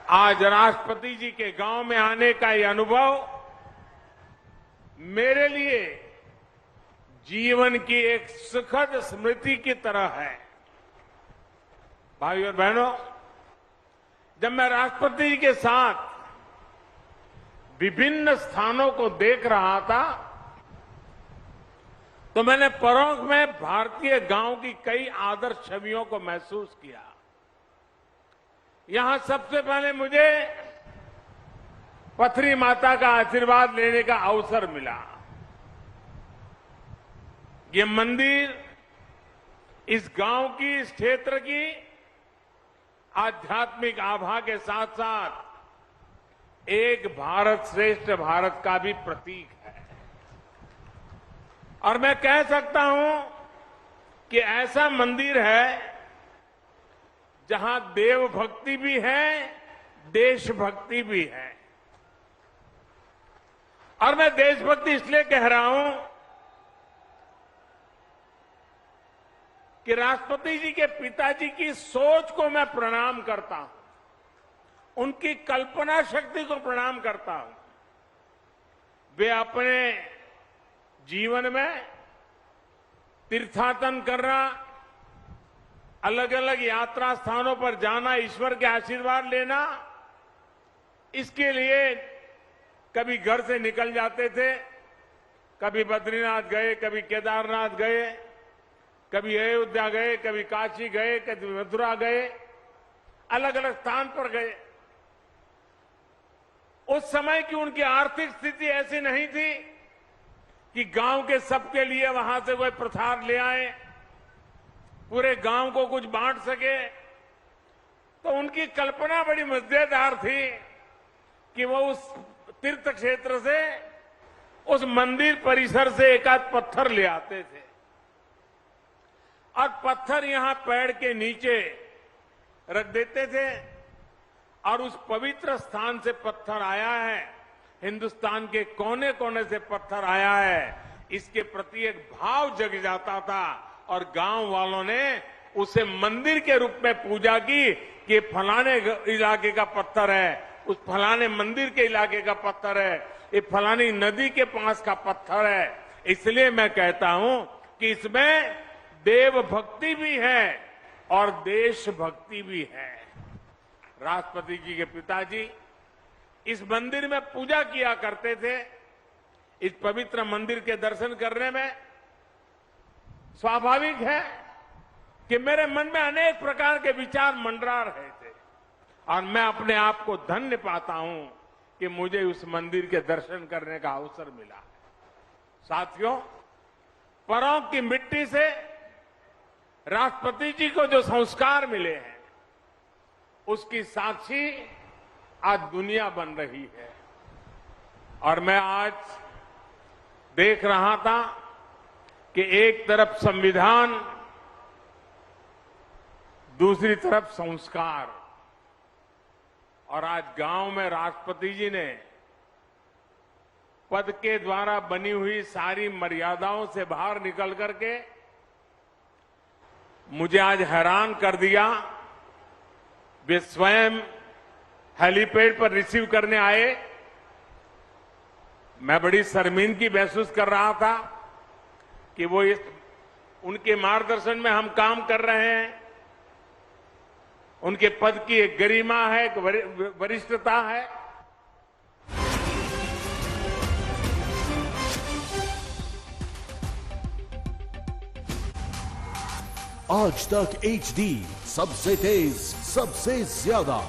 आज राष्ट्रपति जी के गांव में आने का ये अनुभव मेरे लिए जीवन की एक सुखद स्मृति की तरह है। भाइयों और बहनों, जब मैं राष्ट्रपति जी के साथ विभिन्न स्थानों को देख रहा था तो मैंने परोंठ में भारतीय गांव की कई आदर्श छवियों को महसूस किया। यहां सबसे पहले मुझे पथरी माता का आशीर्वाद लेने का अवसर मिला। ये मंदिर इस गांव की, इस क्षेत्र की आध्यात्मिक आभा के साथ साथ एक भारत श्रेष्ठ भारत का भी प्रतीक है। और मैं कह सकता हूं कि ऐसा मंदिर है जहां देव भक्ति भी है, देशभक्ति भी है। और मैं देशभक्ति इसलिए कह रहा हूं कि राष्ट्रपति जी के पिताजी की सोच को मैं प्रणाम करता हूं, उनकी कल्पना शक्ति को प्रणाम करता हूं। वे अपने जीवन में तीर्थाटन करना, अलग अलग यात्रा स्थानों पर जाना, ईश्वर के आशीर्वाद लेना, इसके लिए कभी घर से निकल जाते थे, कभी बद्रीनाथ गए, कभी केदारनाथ गए, कभी अयोध्या गए, कभी काशी गए, कभी मथुरा गए, अलग अलग स्थान पर गए। उस समय की उनकी आर्थिक स्थिति ऐसी नहीं थी कि गांव के सबके लिए वहां से कोई प्रसाद ले आए, पूरे गांव को कुछ बांट सके। तो उनकी कल्पना बड़ी मजेदार थी कि वो उस तीर्थ क्षेत्र से, उस मंदिर परिसर से एक आध पत्थर ले आते थे और पत्थर यहां पेड़ के नीचे रख देते थे और उस पवित्र स्थान से पत्थर आया है, हिंदुस्तान के कोने कोने से पत्थर आया है, इसके प्रति एक भाव जग जाता था और गांव वालों ने उसे मंदिर के रूप में पूजा की कि फलाने इलाके का पत्थर है, उस फलाने मंदिर के इलाके का पत्थर है, ये फलानी नदी के पास का पत्थर है। इसलिए मैं कहता हूं कि इसमें देव भक्ति भी है और देशभक्ति भी है। राष्ट्रपति जी के पिताजी इस मंदिर में पूजा किया करते थे। इस पवित्र मंदिर के दर्शन करने में स्वाभाविक है कि मेरे मन में अनेक प्रकार के विचार मंडरा रहे थे और मैं अपने आप को धन्य पाता हूं कि मुझे उस मंदिर के दर्शन करने का अवसर मिला। साथियों, परोंठ की मिट्टी से राष्ट्रपति जी को जो संस्कार मिले हैं उसकी साक्षी आज दुनिया बन रही है। और मैं आज देख रहा था कि एक तरफ संविधान, दूसरी तरफ संस्कार, और आज गांव में राष्ट्रपति जी ने पद के द्वारा बनी हुई सारी मर्यादाओं से बाहर निकल करके मुझे आज हैरान कर दिया। वे स्वयं हेलीपैड पर रिसीव करने आए। मैं बड़ी शर्मिंदगी महसूस कर रहा था कि वो उनके मार्गदर्शन में हम काम कर रहे हैं। उनके पद की एक गरिमा है, एक वरिष्ठता है। आज तक HD, सबसे तेज, सबसे ज्यादा।